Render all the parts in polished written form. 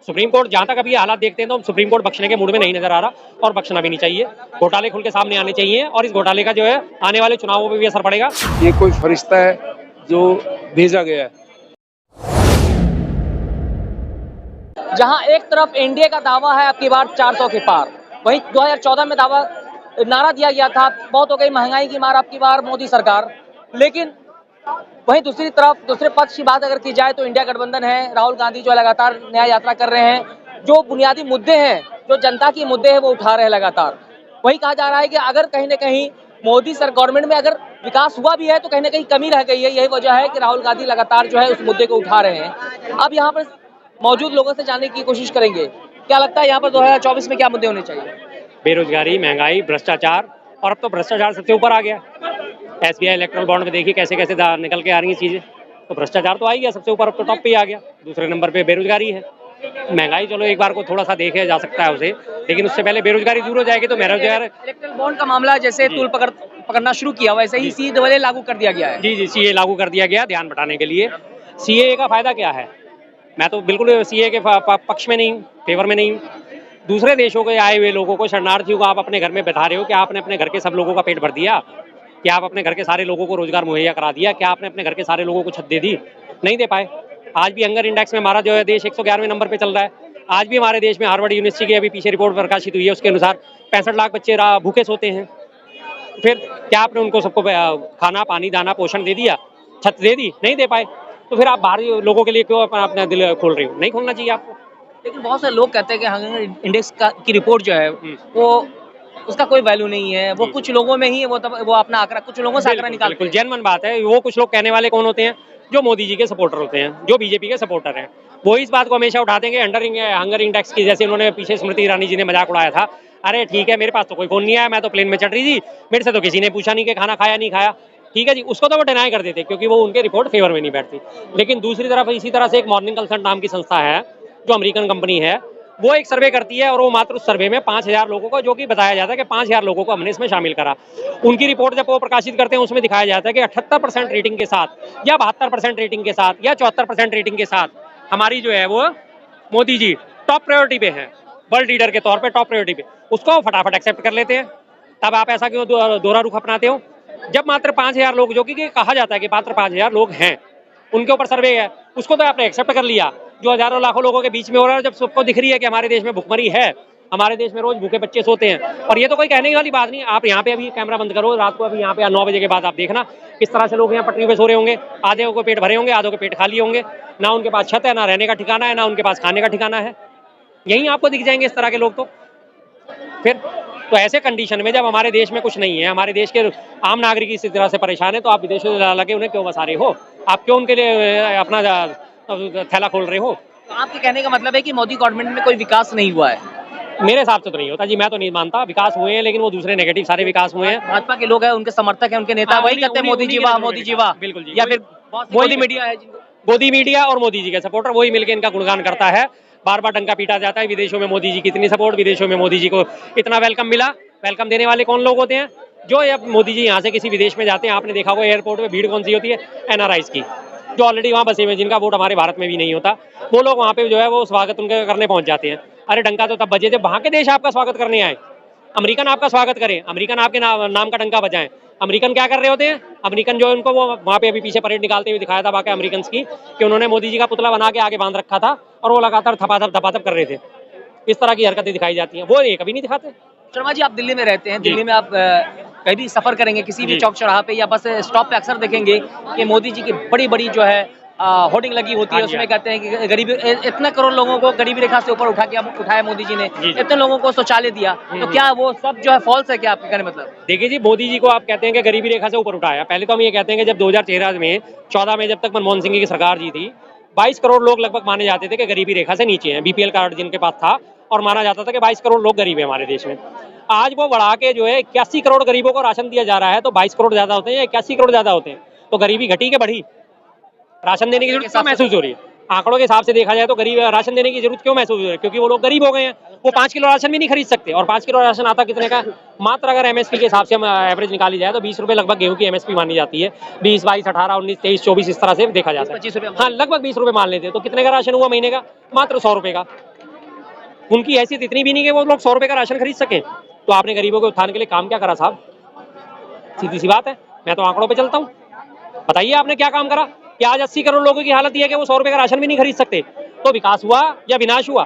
Supreme court जहां तक अभी ये हालात देखते हैं तो सुप्रीम कोर्ट बख्शने के मूड में नहीं नजर आ रहा, और बख्शना भी नहीं चाहिए। घोटाले खुल के सामने आने चाहिए, और इस घोटाले का जो है आने वाले चुनावों पे भी असर पड़ेगा। ये कोई फरिश्ता है जो भेजा गया है। जहां एक तरफ एनडीए का दावा है अब की बार 400 के पार, वहीं 2014 में दावा नारा दिया गया था बहुत हो गई महंगाई की मार अब की बार मोदी सरकार। लेकिन वहीं दूसरी तरफ दूसरे पक्ष की बात अगर की जाए तो इंडिया गठबंधन है, राहुल गांधी जो है लगातार न्याय यात्रा कर रहे हैं, जो बुनियादी मुद्दे हैं, जो जनता के मुद्दे हैं वो उठा रहे हैं लगातार। वही कहा जा रहा है कि अगर कहीं ना कहीं मोदी सर गवर्नमेंट में अगर विकास हुआ भी है तो कहीं ना कहीं कमी रह गई है। यही वजह है कि राहुल गांधी लगातार जो है उस मुद्दे को उठा रहे हैं। अब यहाँ पर मौजूद लोगों से जानने की कोशिश करेंगे क्या लगता है यहाँ पर 2024 में क्या मुद्दे होने चाहिए। बेरोजगारी, महंगाई, भ्रष्टाचार, और अब तो भ्रष्टाचार सबसे ऊपर आ गया। एसबीआई इलेक्ट्रल बॉन्ड में देखिए कैसे कैसे निकल के आ रही है चीजें, तो भ्रष्टाचार तो आ ही गया सबसे ऊपर, अब तो टॉप पे ही आ गया। दूसरे नंबर पे बेरोजगारी है। महंगाई चलो एक बार को थोड़ा सा देखे जा सकता है उसे, लेकिन उससे पहले बेरोजगारी दूर हो जाएगी तो बेरोजगार। इलेक्ट्रल बॉन्ड का मामला जैसे तूल पकड़ना शुरू किया वैसे ही सीए लागू कर दिया गया है। जी, सीए लागू कर दिया गया ध्यान बटाने के लिए। सीए का फायदा क्या है? मैं तो बिल्कुल सीए के पक्ष में नहीं, फेवर में नहीं। दूसरे देशों के आए हुए लोगों को, शरणार्थियों को आप अपने घर में बैठा रहे हो। क्या आपने अपने घर के सब लोगों का पेट भर दिया? क्या आप अपने घर के सारे लोगों को रोजगार मुहैया करा दिया? क्या आपने अपने घर के सारे लोगों को छत दे दी? नहीं दे पाए। आज भी हंगर इंडेक्स में हमारा जो है देश 111वें नंबर पे चल रहा है। आज भी हमारे देश में हार्वर्ड यूनिवर्सिटी की अभी पीछे रिपोर्ट प्रकाशित हुई है, उसके अनुसार 65 लाख बच्चे भूखे सोते हैं। फिर क्या आपने उनको सबको खाना, पानी, दाना, पोषण दे दिया? छत दे दी? नहीं दे पाए। तो फिर आप बाहरी लोगों के लिए क्यों अपना दिल खोल रहे हो? नहीं खोलना चाहिए आपको। लेकिन बहुत सारे लोग कहते हैं कि हंगर इंडेक्स की रिपोर्ट जो है वो उसका कोई वैल्यू नहीं है, वो कुछ लोगों में ही वो अपना आंकड़ा, कुछ लोगों से आंकड़ा निकालते हैं। जेन्युइन बात है। वो कुछ लोग कहने वाले कौन होते हैं? जो मोदी जी के सपोर्टर होते हैं, जो बीजेपी के सपोर्टर हैं। वो इस बात को हमेशा उठा देंगे हंगर इंडेक्स की, जैसे उन्होंने पीछे स्मृति ईरानी जी ने मजाक उड़ाया था। अरे ठीक है, मेरे पास तो कोई फोन नहीं आया, मैं तो प्लेन में चढ़ रही थी, मेरे से तो किसी ने पूछा नहीं कि खाना खाया नहीं खाया। ठीक है जी, उसको तो वो डिनाई कर देते क्योंकि वो उनके रिपोर्ट फेवर में नहीं बैठती। लेकिन दूसरी तरफ इसी तरह से एक मॉर्निंग कंसल्ट नाम की संस्था है, जो अमेरिकन कंपनी है, वो एक सर्वे करती है, और वो मात्र उस सर्वे में 5000 लोगों को, जो कि बताया जाता है कि 5000 लोगों को हमने इसमें शामिल करा। उनकी रिपोर्ट जब वो प्रकाशित करते हैं उसमें दिखाया जाता है कि 78% रेटिंग के साथ, या 72% रेटिंग के साथ, या 74% रेटिंग के साथ हमारी जो है वो मोदी जी टॉप प्रायोरिटी पे है, वर्ल्ड लीडर के तौर पे टॉप प्रायोरिटी पे। उसको फटाफट एक्सेप्ट कर लेते हैं। तब आप ऐसा क्यों दोहरा रुख अपनाते हो? जब मात्र 5000 लोग, जो कि कहा जाता है कि मात्र 5000 लोग हैं, उनके ऊपर सर्वे है, उसको तो आपने एक्सेप्ट कर लिया। जो हजारों लाखों लोगों के बीच में हो रहा है, जब सबको दिख रही है कि हमारे देश में भुखमरी है, हमारे देश में रोज भूखे बच्चे सोते हैं, और ये तो कोई कहने वाली बात नहीं। आप यहाँ पे अभी कैमरा बंद करो, रात को अभी यहाँ पे 9 बजे के बाद आप देखना किस तरह से लोग यहाँ पटरी पे सो रहे होंगे। आधे को पेट भरे होंगे, आधों के पेट खाली होंगे, ना उनके पास छत है, ना रहने का ठिकाना है, ना उनके पास खाने का ठिकाना है। यही आपको दिख जाएंगे इस तरह के लोग। तो फिर तो ऐसे कंडीशन में जब हमारे देश में कुछ नहीं है, हमारे देश के आम नागरिक इस तरह से परेशान है, तो आप विदेशों से लगे उन्हें क्यों बसा रहे हो? आप क्यों उनके लिए अपना थैला खोल रहे हो? तो आपके कहने का मतलब है कि मोदी गवर्नमेंट में कोई विकास नहीं हुआ है? मेरे हिसाब से तो नहीं होता जी, मैं तो नहीं मानता। विकास हुए हैं, लेकिन वो दूसरे नेगेटिव सारे विकास हुए हैं। भाजपा के लोग हैं, उनके समर्थक हैं, उनके नेता वही कहते हैं मोदी जी वाह, मोदी जी वाह। बिल्कुल जी, या फिर मोदी मीडिया है, मोदी मीडिया और मोदी जी के सपोर्टर वही मिलकर इनका गुणगान करता है। बार बार डंका पीटा जाता है विदेशों में मोदी जी की इतनी सपोर्ट, विदेशों में मोदी जी को इतना वेलकम मिला। वेलकम देने वाले कौन लोग होते हैं? जो अब मोदी जी यहाँ से किसी विदेश में जाते हैं, आपने देखा होगा एयरपोर्ट में भीड़ कौन सी होती है? एनआरआईज की, जो ऑलरेडी वहाँ बसे हुए, जिनका वोट हमारे भारत में भी नहीं होता। वो लोग वहाँ पे जो है वो स्वागत उनके करने पहुंच जाते हैं। अरे डंका तो तब बजे जब वहाँ के देश आपका स्वागत करने आए। अमेरिकन आपका स्वागत करें, अमेरिकन आपके नाम का डंका बजाएं। अमेरिकन क्या कर रहे होते हैं? अमेरिकन जो उनको वो वहाँ पे अभी पीछे परेड निकालते हुए दिखाया था बाकी अमेरिकन की, कि उन्होंने मोदी जी का पुतला बना के आगे बांध रखा था, और वो लगातार थपाथप कर रहे थे। इस तरह की हरकतें दिखाई जाती हैं, वो ये कभी नहीं दिखाते। शर्मा जी, आप दिल्ली में रहते हैं, दिल्ली में आप कहीं भी सफर करेंगे, किसी भी चौक चौराहा पे या बस स्टॉप पे अक्सर देखेंगे कि मोदी जी की बड़ी बड़ी जो है होर्डिंग लगी होती है। उसमें कहते हैं कि गरीबी, इतने करोड़ लोगों को गरीबी रेखा से ऊपर उठाया मोदी जी ने, इतने लोगों को शौचालय दिया। तो क्या वो सब जो है फॉल्स है? क्या आपके कहने मतलब? देखिए जी, मोदी जी को आप कहते हैं कि गरीबी रेखा से ऊपर उठाया। पहले तो हम ये कहते हैं कि जब 2013 में 14 में जब तक मनमोहन सिंह की सरकार जी थी, 22 करोड़ लोग लगभग माने जाते थे कि गरीबी रेखा से नीचे हैं। बीपीएल कार्ड जिनके पास था, और माना जाता था कि 22 करोड़ लोग गरीब है हमारे देश में। आज वो बढ़ा के जो है 81 करोड़ गरीबों को राशन दिया जा रहा है। तो 22 करोड़ ज्यादा होते हैं या 81 करोड़ ज्यादा होते हैं? तो गरीबी घटी के बढ़ी? राशन देने की जरूरत क्यों महसूस हो रही है? आंकड़ों के हिसाब से देखा जाए तो गरीब राशन देने की जरूरत क्यों महसूस हो रही है? क्योंकि वो लोग गरीब हो गए हैं, वो 5 किलो राशन भी नहीं खरीद सकते। और 5 किलो राशन आता कितने का? मात्र अगर एमएसपी के हिसाब से हम एवरेज निकाली जाए तो 20 रुपए लगभग गेहूं की एमएसपी मानी जाती है। 20, 22, 18, 19, 23, 24 इस तरह से देखा जाता है। 25 रुपए हाँ, लगभग 20 रुपए मान लेते हैं। तो कितने का राशन हुआ महीने का? मात्र 100 रुपए का। उनकी हैसियत इतनी भी नहीं कि वो लोग 100 रुपए का राशन खरीद सके। तो आपने गरीबों के उत्थान के लिए काम क्या करा साहब? सीधी सी बात है, मैं तो आंकड़ों पे चलता हूँ। बताइए आपने क्या काम करा कि आज 80 करोड़ लोगों की हालत यह है कि वो 100 रुपए का राशन भी नहीं खरीद सकते। तो विकास हुआ या विनाश हुआ?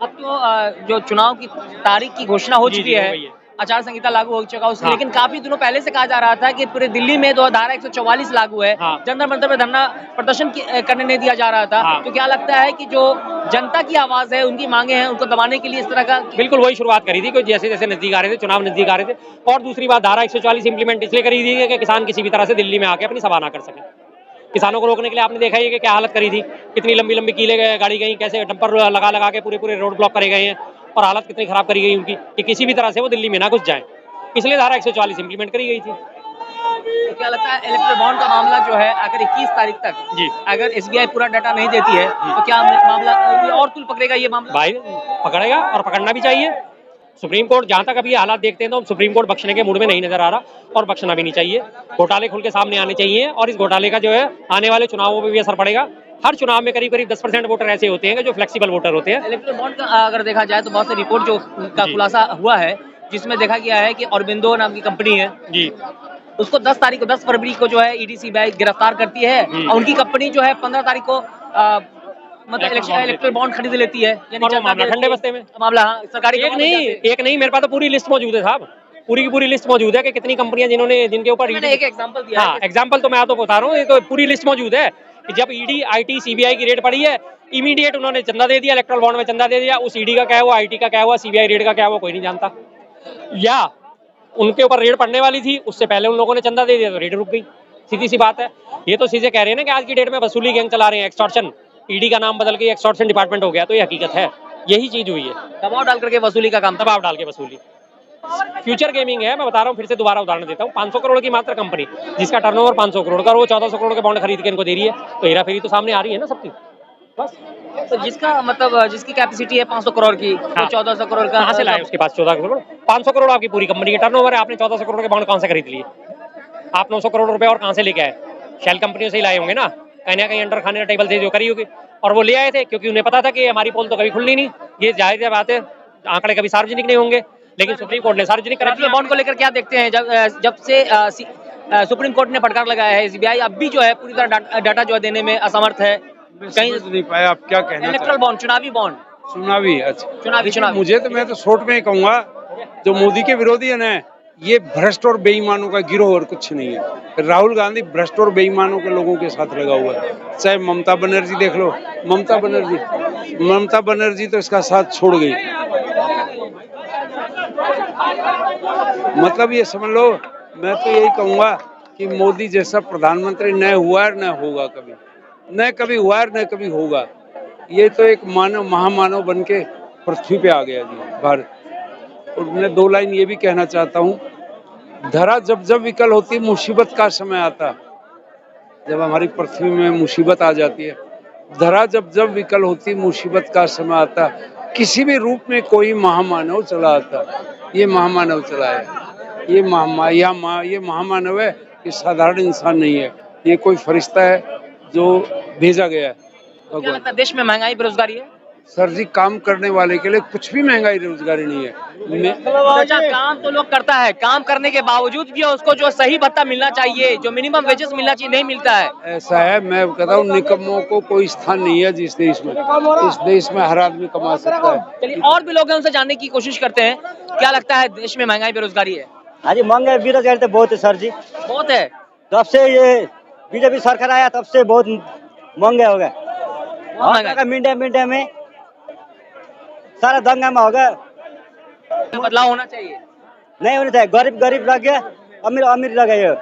अब तो जो चुनाव की तारीख की घोषणा हो जी, चुकी जी, हो है, गई है। आचार संहिता लागू हो चुका है उसमें, हाँ। लेकिन काफी दिनों पहले से कहा जा रहा था कि पूरे दिल्ली में दो धारा 144 लागू है। हाँ। जंतर मंतर पे धरना प्रदर्शन करने नहीं दिया जा रहा था। हाँ। तो क्या लगता है कि जो जनता की आवाज है, उनकी मांगे हैं, उनको दबाने के लिए इस तरह का बिल्कुल वही शुरुआत करी थी कि जैसे जैसे नजदीक आ रहे थे, चुनाव नजदीक आ रहे थे। और दूसरी बात, धारा 144 इंप्लीमेंट इसलिए करी थी कि किसान किसी भी तरह से दिल्ली में आके अपनी सभा ना कर सके। किसानों को रोकने के लिए आपने देखा ही है कि क्या हालत करी थी, कितनी लंबी लंबी कीले गाड़ी गई, कैसे डंपर लगा लगा के पूरे पूरे रोड ब्लॉक करे गए हैं। और हालत कितनी खराब करी गई उनकी कि किसी भी तरह से वो दिल्ली में ना घुस जाए। इसलिए धारा 144 इंप्लीमेंट करी गई थी। तो क्या लगता है इलेक्ट्रल बॉन्ड का मामला जो है अगर 21 तारीख तक जी। अगर एसबीआई पूरा डाटा नहीं देती है तो क्या मामला और तूल पकड़ेगा ये मामला? भाई पकड़ेगा और पकड़ना भी चाहिए। सुप्रीम कोर्ट जहां तक अभी ये हालात देखते हैं तो सुप्रीम कोर्ट बख्शने के मूड में नहीं नजर आ रहा और बख्शना भी नहीं चाहिए। घोटाले खुल के सामने आने चाहिए और इस घोटाले का जो है आने वाले चुनावों पर भी असर पड़ेगा। हर चुनाव में करीब करीब 10% वोटर ऐसे होते हैं जो फ्लेक्सिबल वोटर होते हैं। इलेक्ट्रल बॉन्ड का अगर देखा जाए तो बहुत से रिपोर्ट जो का जी। खुलासा हुआ है, जिसमें देखा गया है कि ऑरबिंदो नाम की कंपनी है, जी उसको 10 फरवरी को जो है ईडी सीबीआई गिरफ्तार करती है और उनकी कंपनी जो है 15 तारीख को मतलब इलेक्ट्रल बॉन्ड खरीद लेती है। यानी और वो जनता मामला दे- ठंडे बस्ते में। मामला हाँ, सरकारी एक गवाह बन जाते हैं। नहीं, एक नहीं, मेरे पास तो पूरी लिस्ट मौजूद है साहब। पूरी की पूरी लिस्ट मौजूद है कि कितनी कंपनियां जिनके ऊपर मैंने एक एग्जांपल दिया हाँ, है। एग्जाम्पल तो मैं आपको बता रहा हूँ, ये तो पूरी लिस्ट मौजूद है कि जब ईडी, आईटी, सीबीआई की रेड पड़ी है, इमीडिएट उन्होंने चंदा दे दिया, इलेक्ट्रल बॉन्ड में चंदा दे दिया। उस ईडी का क्या हुआ, आईटी का क्या हुआ, सीबीआई रेड का क्या हुआ, कोई नहीं जानता। या उनके ऊपर रेड पड़ने वाली थी, उससे पहले उन लोगों ने चंदा दे दिया तो रेड रुक गई। सीधी सी बात है। ये तो सीधे कह रहे हैं ना कि आज की डेट में वसूली गैंग चला रहे हैं, एक्सटॉर्शन। ईडी का नाम बदल के एक्सटॉर्शन डिपार्टमेंट हो गया, तो ये हकीकत है, यही चीज हुई है। दबाव डाल करके वसूली का काम दबाव डाल के वसूली फ्यूचर गेमिंग है। मैं बता रहा हूँ, फिर से दोबारा उदाहरण देता हूँ। 500 करोड़ की मात्र कंपनी जिसका टर्नओवर 500 करोड़ का, और वो 1400 करोड़ के बॉन्ड खरीद के इनको दे रही है, तो हेरा फेरी तो सामने आ रही है ना सबकी। बस तो जिसका मतलब जिसकी कैपेसिटी है 500 करोड़ की, तो हाँ। 1400 करोड़ का कहाँ से लाए उसके पास 14 करोड़? 500 करोड़ आपकी पूरी कंपनी की टर्नओवर है, आपने 1400 करोड़ के बॉन्ड कहाँ से खरीद लिए? आप 900 करोड़ रुपए और कहाँ से लेके आए? शेल कंपनियों से ही लाए होंगे ना, कहीं ना कहीं अंडर खाने टेबल से जो करी होगी। और वो ले आए थे क्योंकि उन्हें पता था कि हमारी पोल तो कभी खुलनी नहीं, ये जाहिर बात है, आंकड़े कभी सार्वजनिक नहीं होंगे। लेकिन सुप्रीम कोर्ट ने सार्वजनिक करा इलेक्ट्रल दिया। बॉन्ड को लेकर क्या देखते हैं? जब से सुप्रीम कोर्ट ने फटकार लगाया है, एसबीआई अब भी जो है पूरी तरह डाटा जो है देने में असमर्थ है। कहीं समझ नहीं पाया आप क्या कहना इलेक्ट्रल बॉन्ड, चुनावी बॉन्ड, चुनावी अच्छा चुनावी मैं तो शॉर्ट में ही कहूंगा, जो मोदी के विरोधी है ना, ये भ्रष्ट और बेईमानों का गिरोह और कुछ नहीं है। राहुल गांधी भ्रष्ट और बेईमानों के लोगों के साथ लगा हुआ है। चाहे ममता बनर्जी देख लो, ममता बनर्जी तो इसका साथ छोड़ गई। मतलब ये समझ लो, मैं तो यही कहूंगा कि मोदी जैसा प्रधानमंत्री न हुआ है न होगा कभी, न कभी हुआ है न कभी होगा। ये तो एक मानव, महामानव बन के पृथ्वी पे आ गया जी भारत। और मैं 2 लाइन ये भी कहना चाहता हूँ, धरा जब जब विकल होती, मुसीबत का समय आता, जब हमारी पृथ्वी में मुसीबत आ जाती है, धरा जब जब विकल होती, मुसीबत का समय आता, किसी भी रूप में कोई महामानव चला आता। ये महामानव चला है, ये महामानव है, ये साधारण इंसान नहीं है, ये कोई फरिश्ता है जो भेजा गया है क्या भगवान। लगता है देश में महंगाई, बेरोजगारी है? सर जी, काम करने वाले के लिए कुछ भी महंगाई रोजगारी नहीं है। अच्छा, काम तो लोग करता है, काम करने के बावजूद भी उसको जो सही भत्ता मिलना चाहिए, जो मिनिमम वेजेस मिलना चाहिए, नहीं मिलता है। ऐसा है, मैं कहता हूँ निकम्मों को कोई स्थान नहीं है जिस देश में। इस देश में हर आदमी कमा सकता है। चलिए, और भी लोग हैं, उनसे जानने की कोशिश करते हैं। क्या लगता है देश में महंगाई, बेरोजगारी है? हाँ जी, महंगाई बेरोजगारी तो बहुत है सर जी। बहुत है। तब से ये बीजेपी सरकार आया तब से बहुत महंगे हो गए। महंगाई। मिनटे में सारा दंगा में हो गया। बदलाव होना चाहिए। नहीं होना चाहिए, गरीब रह गया, अमीर रह गया।